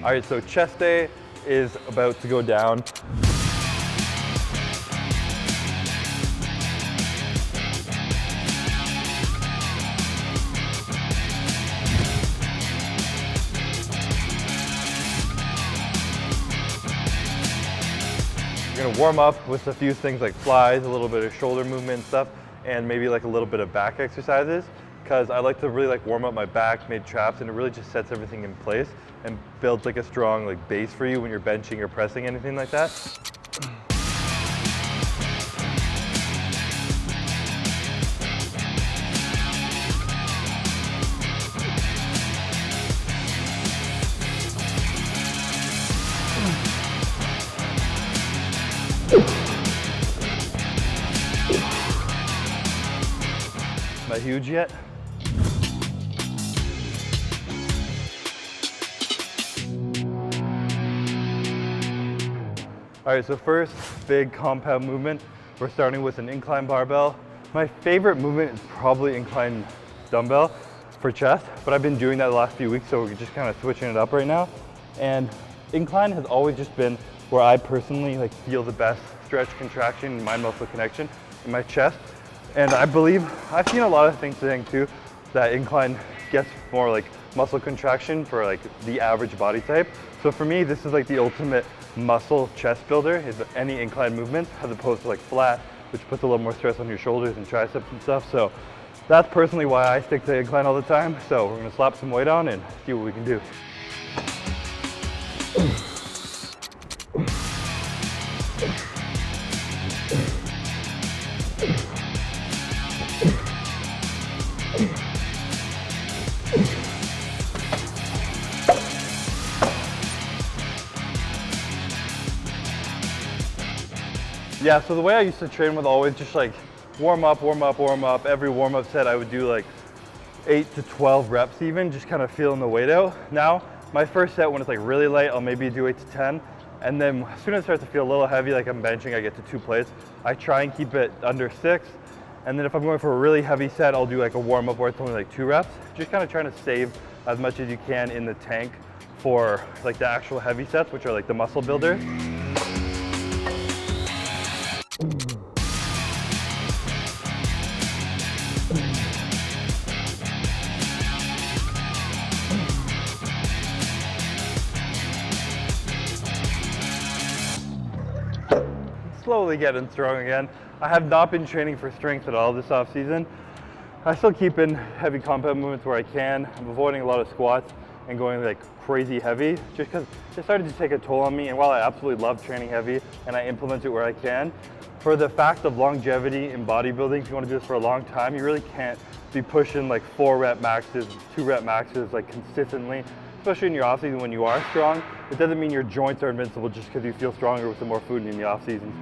All right, so chest day is about to go down. You're gonna warm up with a few things like flies, a little bit of shoulder movement and stuff, and maybe like a little bit of back exercises, because I like to really like warm up my back, mid traps, and it really just sets everything in place and builds like a strong like base for you when you're benching or pressing, anything like that. Am I huge yet? All right, so first big compound movement. We're starting with an incline barbell. My favorite movement is probably incline dumbbell for chest, but I've been doing that the last few weeks, so we're just kind of switching it up right now. And incline has always just been where I personally like feel the best stretch, contraction, mind muscle connection in my chest. And I believe, I've seen a lot of things saying too, that incline gets more like muscle contraction for like the average body type. So for me, this is like the ultimate muscle chest builder, is any incline movement, as opposed to like flat, which puts a little more stress on your shoulders and triceps and stuff. So that's personally why I stick to incline all the time. So we're gonna slap some weight on and see what we can do. Yeah, so the way I used to train was always just like warm up, warm up, warm up. Every warm up set I would do like 8 to 12 reps even, just kind of feeling the weight out. Now, my first set when it's like really light, I'll maybe do 8 to 10. And then as soon as it starts to feel a little heavy, like I'm benching, I get to 2 plates. I try and keep it under 6. And then if I'm going for a really heavy set, I'll do like a warm up where it's only like 2 reps. Just kind of trying to save as much as you can in the tank for like the actual heavy sets, which are like the muscle builders. Slowly getting strong again. I have not been training for strength at all this off season. I still keep in heavy compound movements where I can. I'm avoiding a lot of squats and going like crazy heavy, just because it started to take a toll on me. And while I absolutely love training heavy and I implement it where I can, for the fact of longevity in bodybuilding, if you want to do this for a long time, you really can't be pushing like 4 rep maxes, 2 rep maxes like consistently, especially in your off season when you are strong. It doesn't mean your joints are invincible just because you feel stronger with some more food in the off season.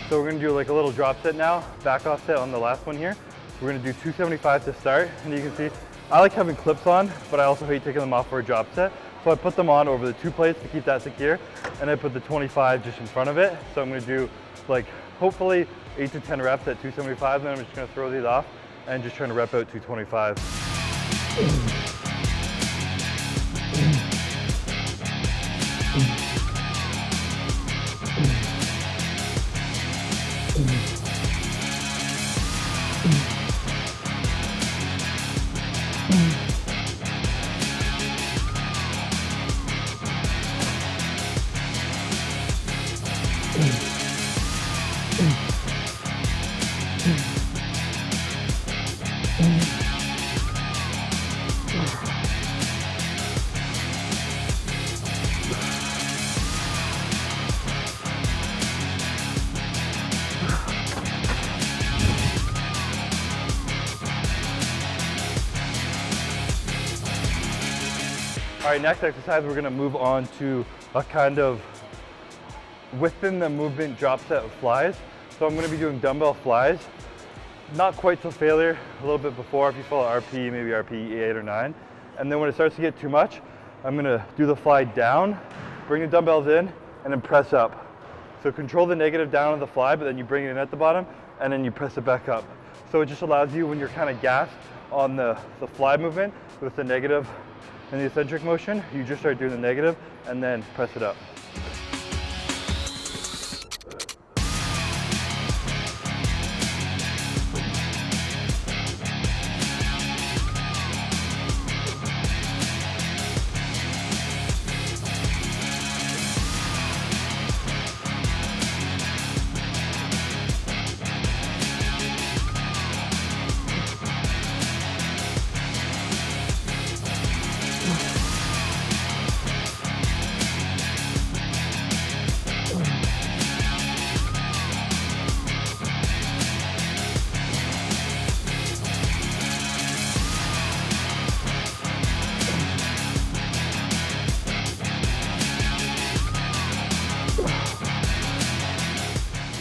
So we're gonna do like a little drop set now, back off set on the last one here. We're gonna do 275 to start, and you can see, I like having clips on, but I also hate taking them off for a drop set. So I put them on over the 2 plates to keep that secure, and I put the 25 just in front of it. So I'm gonna do like, hopefully 8 to 10 reps at 275, then I'm just gonna throw these off and just trying to rep out 225. All right, next exercise, we're gonna move on to a kind of within the movement drop set of flies. So I'm gonna be doing dumbbell flies. not quite till failure, a little bit before if you follow RP, maybe RP 8 or 9. And then when it starts to get too much, I'm gonna do the fly down, bring the dumbbells in, and then press up. So control the negative down on the fly, but then you bring it in at the bottom, and then you press it back up. So it just allows you, when you're kind of gassed on the fly movement with the negative and the eccentric motion, you just start doing the negative and then press it up.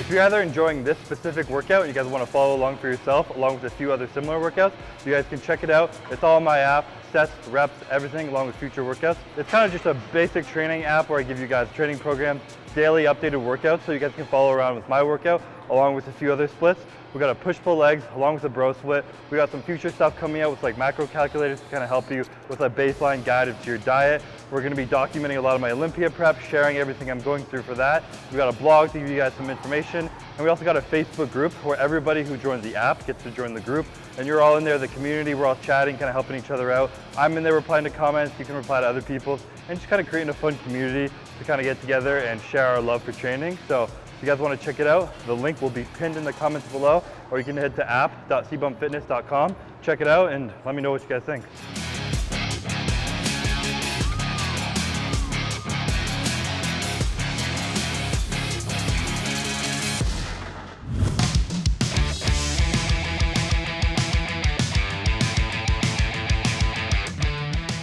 If you're either enjoying this specific workout and you guys want to follow along for yourself, along with a few other similar workouts, you guys can check it out. It's all on my app, sets, reps, everything, along with future workouts. It's kind of just a basic training app where I give you guys training programs, daily updated workouts, so you guys can follow around with my workout, along with a few other splits. We got a push-pull legs along with a bro split. We got some future stuff coming out with like macro calculators to kind of help you with a baseline guide to your diet. We're going to be documenting a lot of my Olympia prep, sharing everything I'm going through for that. We got a blog to give you guys some information, and we also got a Facebook group where everybody who joins the app gets to join the group, and you're all in there, the community. We're all chatting, kind of helping each other out. I'm in there replying to comments. You can reply to other people's, and just kind of creating a fun community to kind of get together and share our love for training. So if you guys want to check it out, the link will be pinned in the comments below, or you can head to app.cbumpfitness.com, check it out, and let me know what you guys think.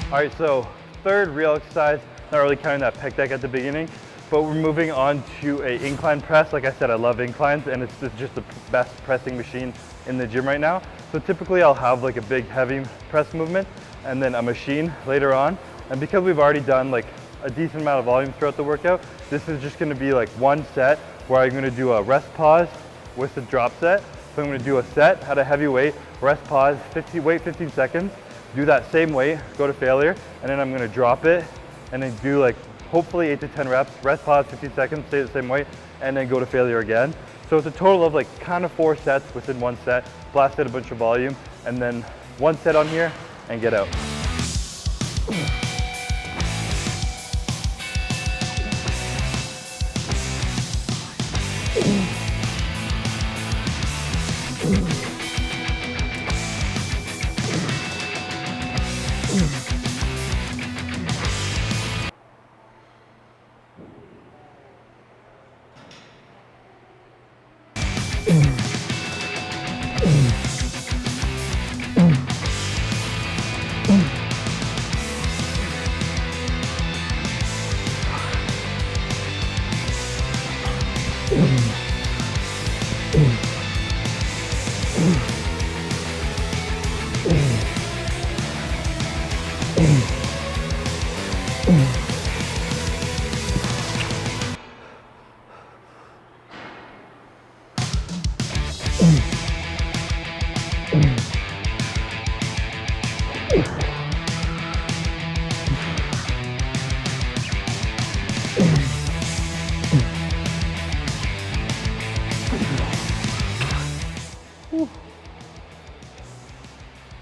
All right, so third real exercise, not really counting that pec deck at the beginning, but we're moving on to an incline press. Like I said, I love inclines, and it's just the best pressing machine in the gym right now. So typically I'll have like a big heavy press movement and then a machine later on. And because we've already done like a decent amount of volume throughout the workout, this is just gonna be like one set where I'm gonna do a rest pause with the drop set. So I'm gonna do a set at a heavy weight, rest pause, wait 15 seconds, do that same weight, go to failure, and then I'm gonna drop it and then do like hopefully 8 to 10 reps, rest pause 15 seconds, stay the same weight, and then go to failure again. So it's a total of like kind of 4 sets within one set, blasted a bunch of volume, and then one set on here and get out.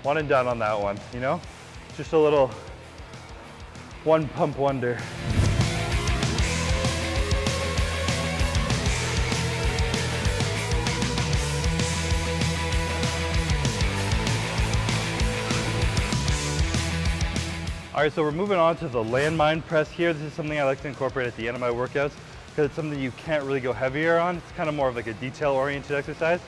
One and done on that one, you know? Just a little one pump wonder. All right, so we're moving on to the landmine press here. This is something I like to incorporate at the end of my workouts because it's something you can't really go heavier on. It's kind of more of like a detail-oriented exercise.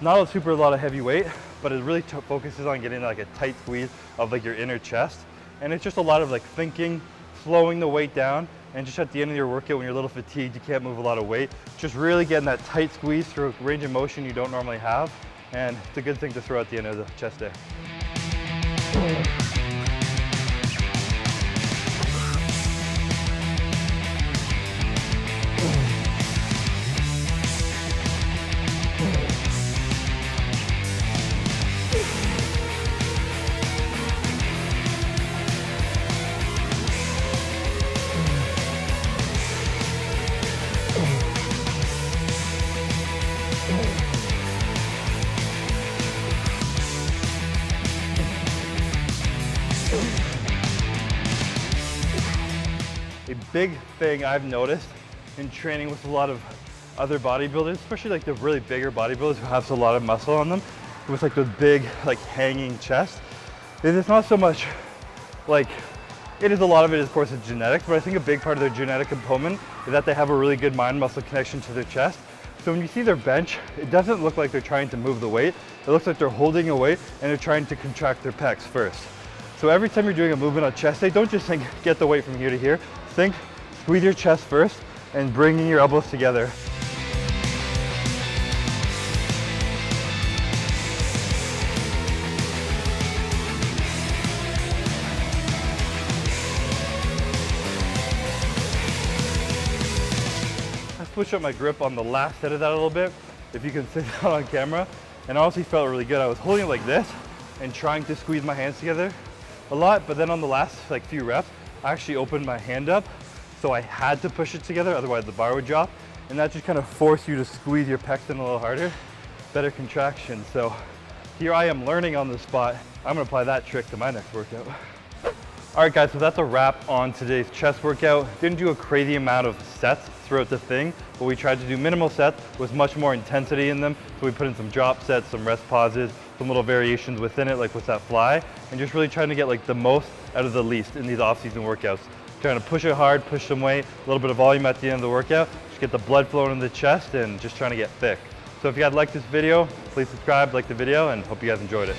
Not a lot of heavy weight, but it really focuses on getting like a tight squeeze of like your inner chest. And it's just a lot of like thinking, slowing the weight down, and just at the end of your workout when you're a little fatigued, you can't move a lot of weight, just really getting that tight squeeze through a range of motion you don't normally have. and it's a good thing to throw at the end of the chest day. A big thing I've noticed in training with a lot of other bodybuilders, especially like the really bigger bodybuilders who have a lot of muscle on them, with like the big like hanging chest, is it's not so much like, it is a lot of it, of course, is genetics, but I think a big part of their genetic component is that they have a really good mind muscle connection to their chest. So when you see their bench, it doesn't look like they're trying to move the weight. It looks like they're holding a weight and they're trying to contract their pecs first. So every time you're doing a movement on chest day, don't just think get the weight from here to here. Think squeeze your chest first and bringing your elbows together. I switched up my grip on the last set of that a little bit, if you can see that on camera, and honestly felt really good. I was holding it like this and trying to squeeze my hands together a lot, but then on the last like few reps, I actually opened my hand up, so I had to push it together, otherwise the bar would drop, and that just kind of forced you to squeeze your pecs in a little harder, better contraction. So here I am learning on the spot. I'm gonna apply that trick to my next workout. All right guys, so that's a wrap on today's chest workout. Didn't do a crazy amount of sets throughout the thing, but we tried to do minimal sets with much more intensity in them. So we put in some drop sets, some rest pauses, some little variations within it, like with that fly, and just really trying to get like the most out of the least in these off-season workouts. Trying to push it hard, push some weight, a little bit of volume at the end of the workout, just get the blood flowing in the chest and just trying to get thick. So if you guys liked this video, please subscribe, like the video, and hope you guys enjoyed it.